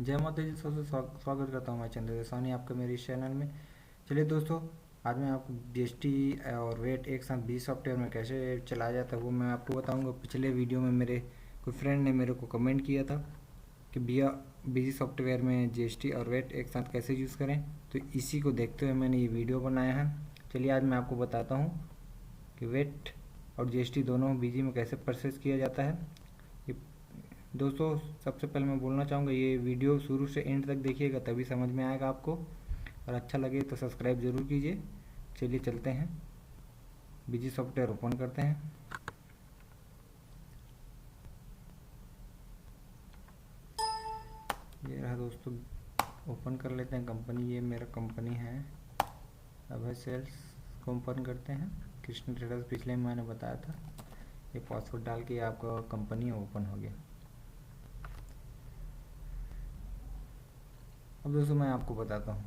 जय माता दी दोस्तों, स्वागत करता हूँ मैं चंद्र सानी आपका मेरे इस चैनल में। चलिए दोस्तों, आज मैं आपको जीएसटी और वेट एक साथ बीजी सॉफ्टवेयर में कैसे चलाया जाता है वो मैं आपको बताऊंगा। पिछले वीडियो में मेरे कोई फ्रेंड ने मेरे को कमेंट किया था कि भैया बीजी सॉफ्टवेयर में जीएसटी और वेट एक साथ कैसे यूज़ करें, तो इसी को देखते हुए मैंने ये वीडियो बनाया है। चलिए आज मैं आपको बताता हूँ कि वेट और जीएसटी दोनों बीजी में कैसे प्रोसेस किया जाता है। दोस्तों, सबसे पहले मैं बोलना चाहूँगा, ये वीडियो शुरू से एंड तक देखिएगा तभी समझ में आएगा आपको, और अच्छा लगे तो सब्सक्राइब ज़रूर कीजिए। चलिए चलते हैं, बीजी सॉफ्टवेयर ओपन करते हैं। ये रहा दोस्तों, ओपन कर लेते हैं कंपनी। ये मेरा कंपनी है अभय सेल्स को ओपन करते हैं। कृष्ण ट्रेडर्स पिछले में मैंने बताया था। ये पासवर्ड डाल के आपका कंपनी ओपन हो गया। अब दोस्तों मैं आपको बताता हूँ,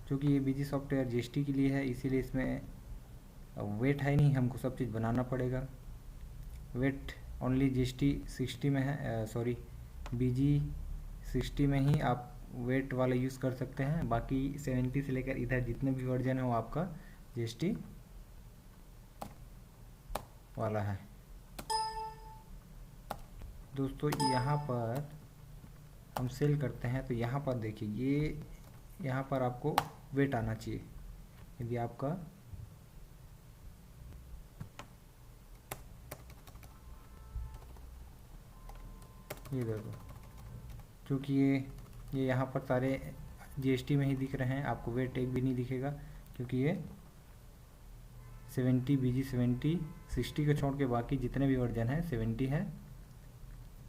क्योंकि ये बीजी सॉफ्टवेयर जीएसटी के लिए है, इसीलिए इसमें वेट है नहीं, हमको सब चीज़ बनाना पड़ेगा। वेट ओनली जीएसटी 60 में है, सॉरी बीजी 60 में ही आप वेट वाला यूज़ कर सकते हैं। बाकी 70 से लेकर इधर जितने भी वर्जन है वो आपका जीएसटी वाला है। दोस्तों यहाँ पर हम सेल करते हैं, तो यहाँ पर देखिए, ये यहाँ पर आपको वेट आना चाहिए। यदि आपका ये देखो, क्योंकि ये यहाँ पर सारे जीएसटी में ही दिख रहे हैं, आपको वेट एक भी नहीं दिखेगा, क्योंकि ये 70 बीजी 70 60 को छोड़ के बाकी जितने भी वर्जन है 70 है,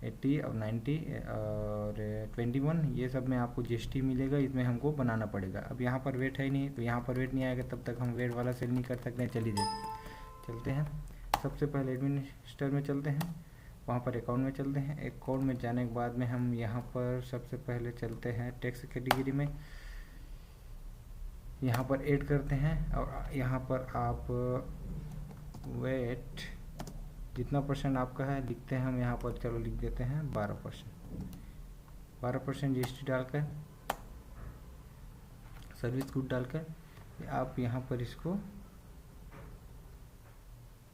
80 और 90 और 21, ये सब में आपको जीएसटी मिलेगा। इसमें हमको बनाना पड़ेगा। अब यहाँ पर वेट है ही नहीं, तो यहाँ पर वेट नहीं आएगा, तब तक हम वेट वाला सेल नहीं कर सकते हैं। चलिए चलते हैं, सबसे पहले एडमिनिस्टर में चलते हैं, वहाँ पर अकाउंट में चलते हैं। अकाउंट में जाने के बाद में हम यहाँ पर सबसे पहले चलते हैं टैक्स कैटेगरी में, यहाँ पर ऐड करते हैं, और यहाँ पर आप वेट जितना परसेंट आपका है लिखते हैं हम यहाँ पर। चलो लिख देते हैं 12% जीएसटी डालकर, सर्विस गुड डालकर आप यहाँ पर इसको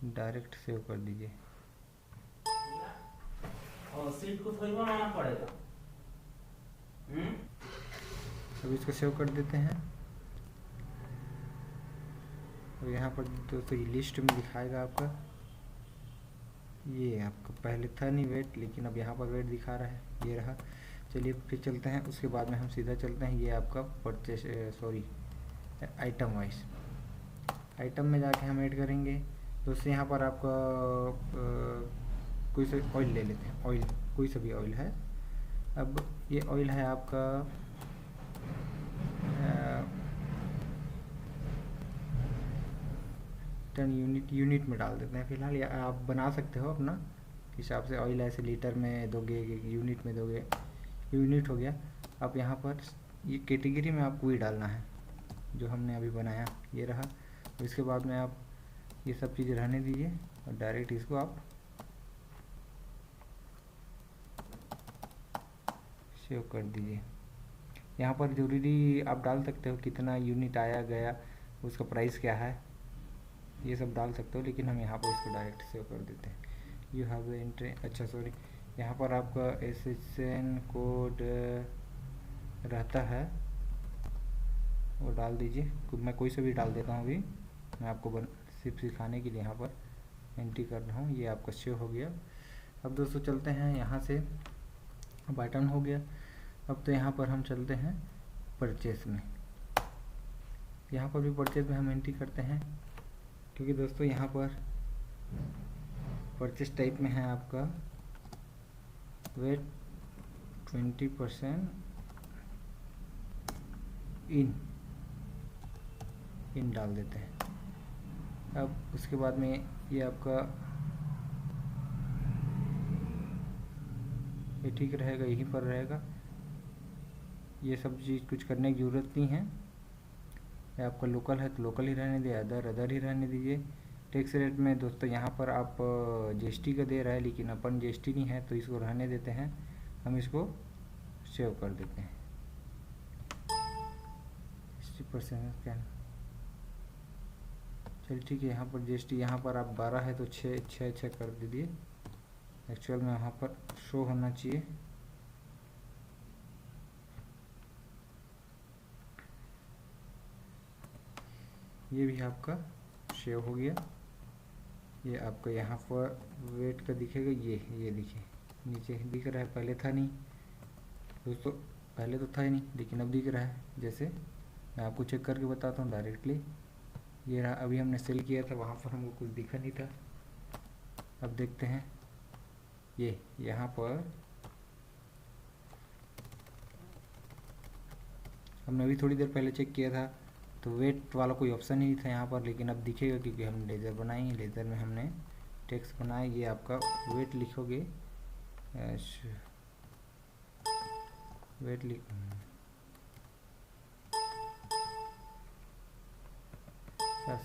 डायरेक्ट सेव कर दीजिए। और सीट को थोड़ी बनाना पड़ेगा। अब इसको सेव कर देते हैं। और यहाँ पर दोस्तों ये लिस्ट में दिखाएगा आपका, ये आपका पहले था नहीं वेट, लेकिन अब यहाँ पर वेट दिखा रहा है, ये रहा। चलिए फिर चलते हैं, उसके बाद में हम सीधा चलते हैं, ये आपका purchase sorry item wise. Item में जाके हम ऐड करेंगे। दोस्तों यहाँ पर आपका कोई सा ऑयल ले लेते हैं, ऑयल कोई सा भी ऑयल है। अब ये ऑयल है आपका 10 यूनिट में डाल देते हैं फिलहाल, या आप बना सकते हो अपना हिसाब से। ऑयल ऐसे लीटर में दोगे, यूनिट में दोगे, यूनिट हो गया। अब यहाँ पर ये कैटेगरी में आपको ही डालना है जो हमने अभी बनाया, ये रहा। इसके बाद में आप ये सब चीज़ रहने दीजिए और डायरेक्ट इसको आप सेव कर दीजिए। यहाँ पर जरूरी आप डाल सकते हो कितना यूनिट आया गया, उसका प्राइस क्या है, ये सब डाल सकते हो, लेकिन हम यहाँ पर इसको डायरेक्ट सेव कर देते हैं। यू हैव एंट्री, अच्छा सॉरी, यहाँ पर आपका SSN कोड रहता है, वो डाल दीजिए। मैं कोई से भी डाल देता हूँ, अभी मैं आपको सिर्फ सिखाने के लिए यहाँ पर एंट्री कर रहा हूँ। ये आपका सेव हो गया। अब दोस्तों चलते हैं यहाँ से, बटन हो गया। अब तो यहाँ पर हम चलते हैं परचेस में। यहाँ पर भी परचेस में हम एंट्री करते हैं, क्योंकि दोस्तों यहाँ पर परचेस टाइप में है आपका वेट 20% इन डाल देते हैं। अब उसके बाद में ये आपका ये ठीक रहेगा, यहीं पर रहेगा। ये सब चीज़ कुछ करने की ज़रूरत नहीं है। ये आपका लोकल है तो लोकल ही रहने दीजिए, अदर ही रहने दीजिए। टैक्स रेट में दोस्तों यहाँ पर आप जीएसटी का दे रहा है, लेकिन अपन जीएसटी नहीं है तो इसको रहने देते हैं। हम इसको सेव कर देते हैं। 60% क्या, चलिए ठीक है। यहाँ पर GST यहाँ पर आप 12 है तो 6 कर दीजिए। एक्चुअल में वहाँ पर शो होना चाहिए। ये भी आपका सेव हो गया। ये आपका यहाँ पर वेट का दिखेगा, ये देखिए नीचे दिख रहा है, पहले था नहीं दोस्तों, पहले तो था ही नहीं लेकिन अब दिख रहा है। जैसे मैं आपको चेक करके बताता हूँ डायरेक्टली। ये रहा, अभी हमने सेल किया था वहाँ पर हमको कुछ दिखा नहीं था। अब देखते हैं, ये यहाँ पर हमने अभी थोड़ी देर पहले चेक किया था तो वेट वाला कोई ऑप्शन ही नहीं था यहाँ पर, लेकिन अब दिखेगा क्योंकि हम लेज़र बनाए। लेज़र में हमने टेक्स्ट बनाया। ये आपका वेट लिखोगे, वेट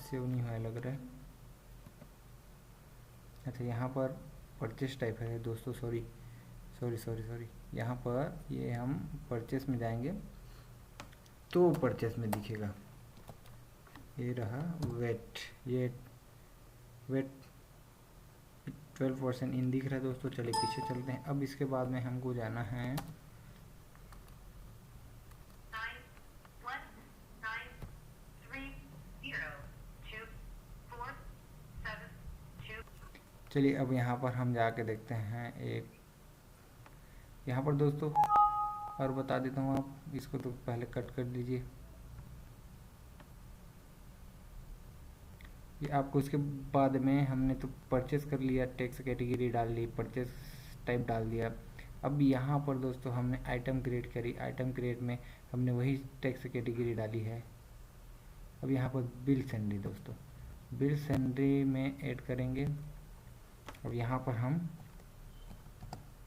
सेव नहीं हुआ लग रहा है। अच्छा यहाँ पर परचेस टाइप है दोस्तों, सॉरी। यहाँ पर ये हम परचेस में जाएंगे तो परचेस में दिखेगा। ये रहा वेट, ये वेट 12% इन दिख रहा है दोस्तों। चलिए पीछे चलते हैं। अब इसके बाद में हमको जाना है चलिए अब यहाँ पर हम जाके देखते हैं एक, यहाँ पर दोस्तों और बता देता हूँ, आप इसको तो पहले कट कर दीजिए। ये आपको उसके बाद में हमने तो परचेस कर लिया, टेक्स्ट कैटेगरी डाल ली, परचेस टाइप डाल दिया। अब यहाँ पर दोस्तों हमने आइटम क्रिएट करी, आइटम क्रिएट में हमने वही टेक्स्ट कैटेगरी डाली है। अब यहाँ पर बिल सैलरी दोस्तों, बिल सैलरी में ऐड करेंगे। अब यहाँ पर हम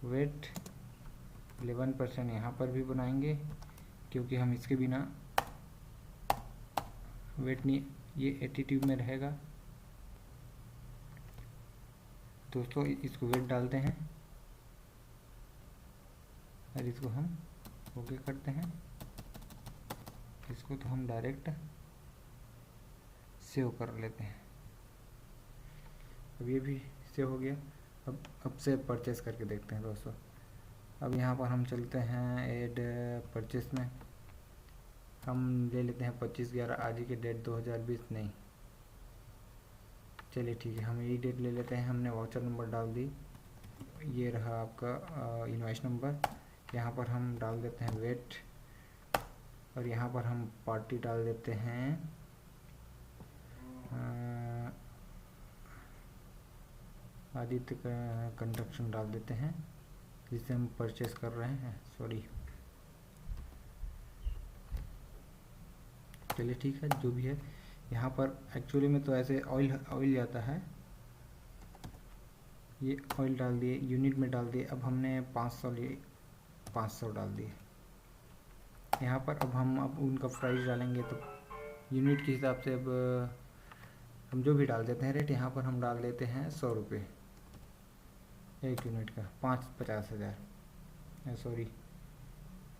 वेट 11% यहाँ पर भी बनाएंगे क्योंकि हम इसके बिना वेट नहीं, ये एटीट्यूड में रहेगा दोस्तों। इसको वेट डालते हैं और इसको हम ओके करते हैं। इसको तो हम डायरेक्ट सेव कर लेते हैं। अब ये भी सेव हो गया। अब से परचेस करके देखते हैं दोस्तों। अब यहाँ पर हम चलते हैं ऐड परचेस में, हम ले लेते हैं 25/11, आज ही की डेट 2020 नहीं, चलिए ठीक है हम यही डेट ले लेते हैं। हमने वाउचर नंबर डाल दी, ये रहा आपका इनवॉइस नंबर। यहाँ पर हम डाल देते हैं वेट और यहाँ पर हम पार्टी डाल देते हैं आदित्य कंस्ट्रक्शन डाल देते हैं जिससे हम परचेस कर रहे हैं, सॉरी। चलिए ठीक है जो भी है। यहाँ पर एक्चुअली में तो ऐसे ऑयल जाता है, ये ऑयल डाल दिए, यूनिट में डाल दिए। अब हमने 500 लिए, 500 डाल दिए यहाँ पर। अब उनका प्राइस डालेंगे तो यूनिट के हिसाब से अब हम जो भी डाल देते हैं रेट, यहाँ पर हम डाल देते हैं 100 रुपये एक यूनिट का, 50,000 सॉरी,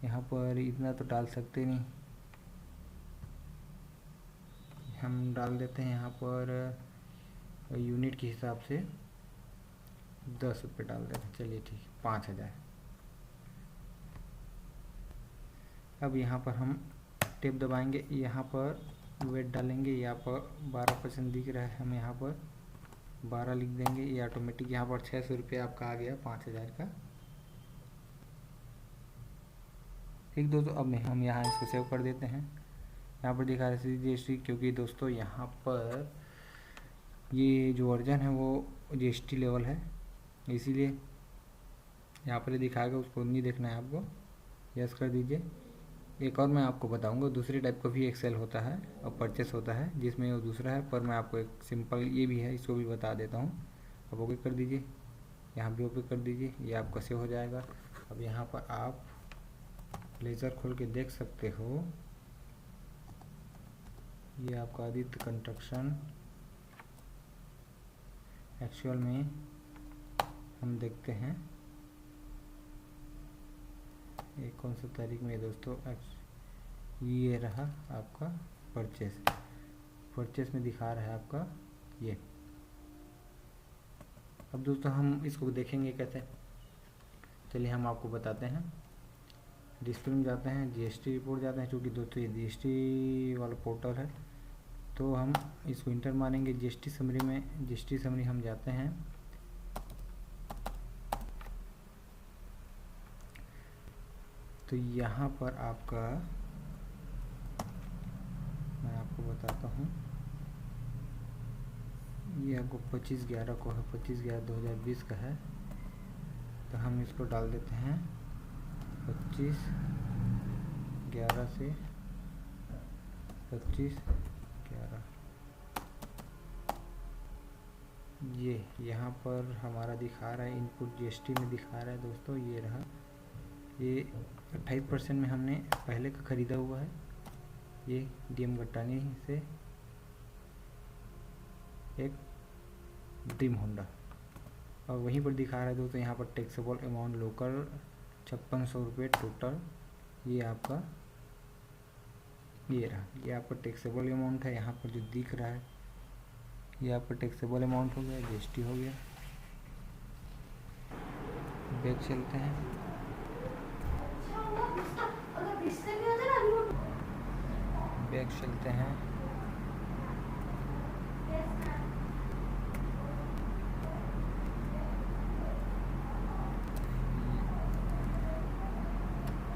यहाँ पर इतना तो डाल सकते नहीं, हम डाल देते हैं यहाँ पर यूनिट के हिसाब से 10 रुपये डाल देते हैं। चलिए ठीक, 5,000। अब यहाँ पर हम टेप दबाएंगे, यहाँ पर वेट डालेंगे, यहाँ पर 12% दिख रहा है, हम यहाँ पर 12 लिख देंगे। ये ऑटोमेटिक यहाँ पर 600 रुपये आपका आ गया 5,000 का। ठीक दोस्तों, अब हम यहाँ इसको सेव कर देते हैं। यहाँ पर दिखा रहा है GST, क्योंकि दोस्तों यहाँ पर ये जो वर्जन है वो GST लेवल है, इसीलिए यहाँ पर दिखाएगा, उसको नहीं देखना है आपको, यस कर दीजिए। एक और मैं आपको बताऊंगा, दूसरे टाइप का भी एक्सेल होता है और परचेस होता है जिसमें वो दूसरा है, पर मैं आपको एक सिंपल ये भी है, इसको भी बता देता हूँ। अब ओके कर दीजिए, यहाँ भी ओके कर दीजिए, ये आपका सेव हो जाएगा। अब यहाँ पर आप लेज़र खोल के देख सकते हो, ये आपका आदित्य कंस्ट्रक्शन। एक्चुअल में हम देखते हैं ये कौन सा तारीख में है दोस्तों? ये रहा आपका परचेस में दिखा रहा है आपका ये। अब दोस्तों हम इसको देखेंगे कैसे, चलिए हम आपको बताते हैं। डिस्प्ले में जाते हैं, जीएसटी रिपोर्ट जाते हैं, क्योंकि दोस्तों ये जीएसटी वाला पोर्टल है, तो हम इसको इंटर मारेंगे जीएसटी समरी में। जीएसटी समरी हम जाते हैं, तो यहाँ पर आपका मैं आपको बताता हूँ, ये आपको 25/11 को है, 25/11/2020 का है, तो हम इसको डाल देते हैं 25/11 से 25/11। ये यहाँ पर हमारा दिखा रहा है, इनपुट जीएसटी में दिखा रहा है दोस्तों, ये रहा। ये 28% में हमने पहले का ख़रीदा हुआ है, ये डीएम गट्टानी से एक ड्रीम होंडा, और वहीं पर दिखा रहा है दोस्तों यहाँ पर टैक्सेबल अमाउंट लोकल 5600 रुपये टोटल। ये आपका ये रहा, ये आपका टैक्सेबल अमाउंट है। यहाँ पर जो दिख रहा है ये आपका टैक्सेबल अमाउंट हो गया, जीएसटी हो गया। बैक चलते हैं, बैक चलते हैं,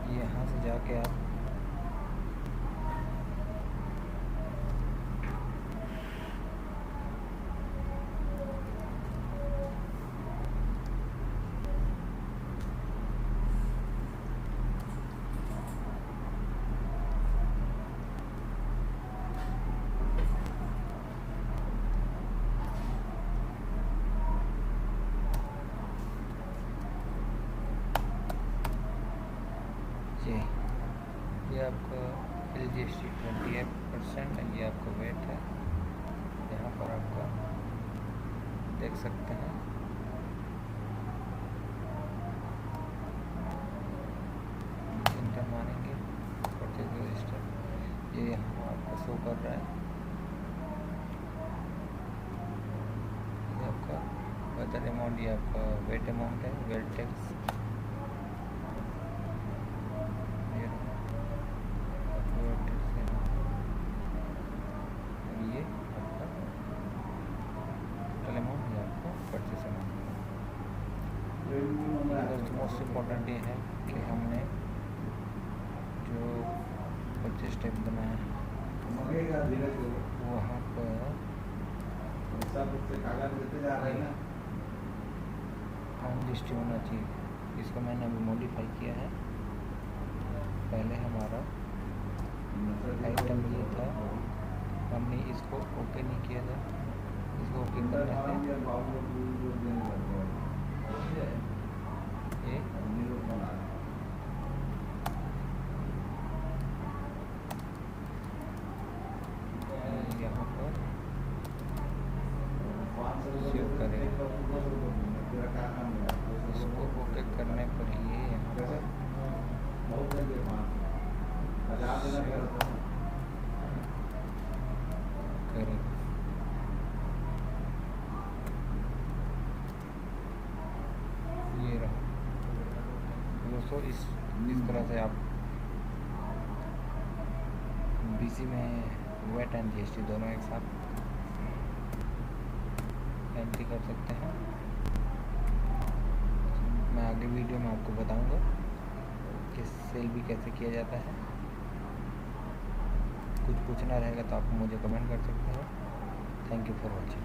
यहाँ से जाके आप ये आपका LGST 28% है, ये आपका वेट है। यहाँ पर आपका देख सकते हैं, इंटर मारेंगे परचेज रजिस्टर, ये यहाँ आपका शो कर रहा है। ये आपका अदर अमाउंट, ये आपका वेट अमाउंट है, वेट टैक्स। मोस्ट इम्पॉर्टेंट ये है कि हमने जो परचेज टैब बनाया है वहाँ पर लिस्ट होना चाहिए। इसको मैंने अभी मॉडिफाई किया है। पहले हमारा आइटम ये था, हमने इसको ओके नहीं किया था। इसको ओके करने से यहाँ पर सेव करें, इसको ओके करने पर ये यहाँ पर करें। ये रहा दोस्तों, इस तरह से आप बीसी में वेट एंड जीएसटी दोनों एक साथ एंट्री कर सकते हैं। मैं आगे वीडियो में आपको बताऊंगा कि सेल भी कैसे किया जाता है। कुछ पूछना रहेगा तो आप मुझे कमेंट कर सकते हैं। Thank you for watching.